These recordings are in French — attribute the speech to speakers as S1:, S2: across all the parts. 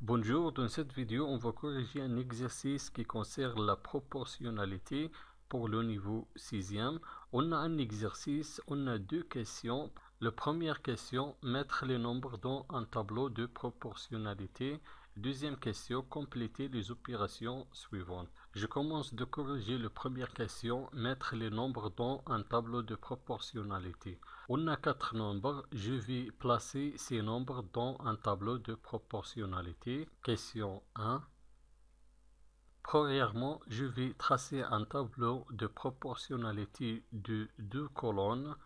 S1: Bonjour, dans cette vidéo, on va corriger un exercice qui concerne la proportionnalité pour le niveau 6e. On a un exercice, on a deux questions. La première question, mettre les nombres dans un tableau de proportionnalité. Deuxième question, compléter les opérations suivantes. Je commence de corriger la première question, mettre les nombres dans un tableau de proportionnalité. On a quatre nombres, je vais placer ces nombres dans un tableau de proportionnalité. Question 1. Premièrement, je vais tracer un tableau de proportionnalité de deux colonnes.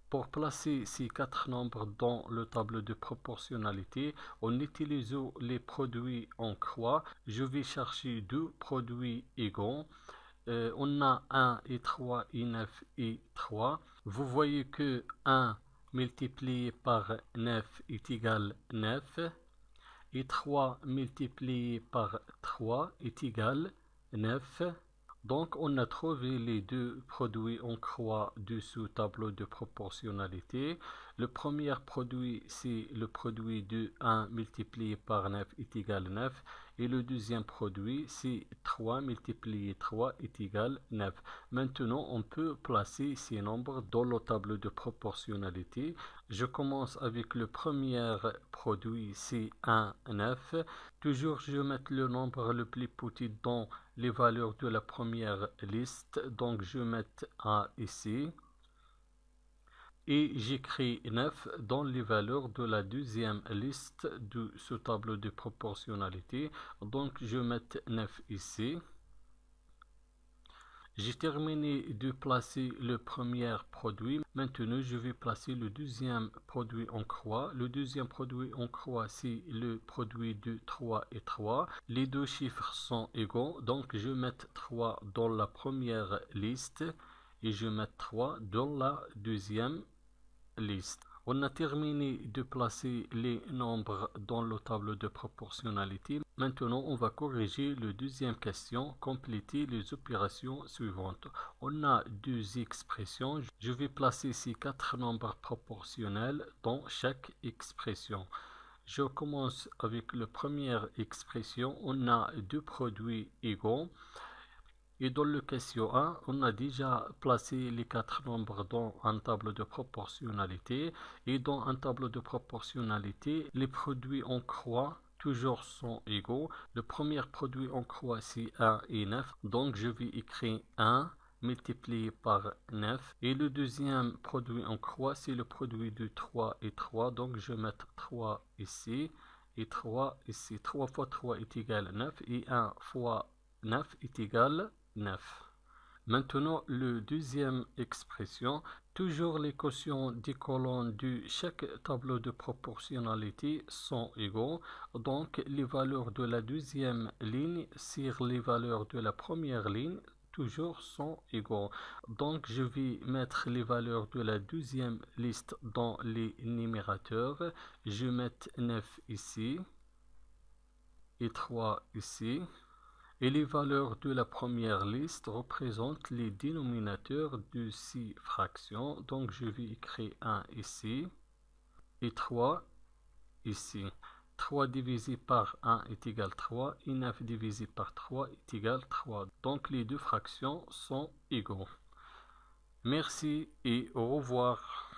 S1: Pour placer ces quatre nombres dans le tableau de proportionnalité, en utilisant les produits en croix, je vais chercher deux produits égaux. On a 1 et 3 et 9 et 3. Vous voyez que 1 multiplié par 9 est égal à 9 et 3 multiplié par 3 est égal à 9. Donc, on a trouvé les deux produits en croix de ce tableau de proportionnalité. Le premier produit, c'est le produit de 1 multiplié par 9 est égal à 9. Et le deuxième produit, c'est 3 multiplié 3 est égal à 9. Maintenant, on peut placer ces nombres dans le tableau de proportionnalité. Je commence avec le premier produit, c'est 1, 9. Toujours, je vais mettre le nombre le plus petit dans les valeurs de la première liste. Donc, je vais mettre 1 ici. Et j'écris 9 dans les valeurs de la deuxième liste de ce tableau de proportionnalité. Donc, je vais mettre 9 ici. J'ai terminé de placer le premier produit. Maintenant, je vais placer le deuxième produit en croix. Le deuxième produit en croix, c'est le produit de 3 et 3. Les deux chiffres sont égaux. Donc, je vais mettre 3 dans la première liste et je vais mettre 3 dans la deuxième liste. On a terminé de placer les nombres dans le tableau de proportionnalité. Maintenant, on va corriger la deuxième question, compléter les opérations suivantes. On a deux expressions. Je vais placer ces quatre nombres proportionnels dans chaque expression. Je commence avec la première expression. On a deux produits égaux. Et dans le question 1, on a déjà placé les quatre nombres dans un tableau de proportionnalité. Et dans un tableau de proportionnalité, les produits en croix toujours sont égaux. Le premier produit en croix, c'est 1 et 9. Donc, je vais écrire 1 multiplié par 9. Et le deuxième produit en croix, c'est le produit de 3 et 3. Donc, je vais mettre 3 ici et 3 ici. 3 fois 3 est égal à 9 et 1 fois 9 est égal à 9. Maintenant, la deuxième expression, toujours les quotients des colonnes de chaque tableau de proportionnalité sont égaux. Donc, les valeurs de la deuxième ligne sur les valeurs de la première ligne toujours sont égaux. Donc, je vais mettre les valeurs de la deuxième liste dans les numérateurs. Je vais mettre 9 ici et 3 ici. Et les valeurs de la première liste représentent les dénominateurs de ces fractions. Donc, je vais écrire 1 ici et 3 ici. 3 divisé par 1 est égal à 3 et 9 divisé par 3 est égal à 3. Donc, les deux fractions sont égaux. Merci et au revoir.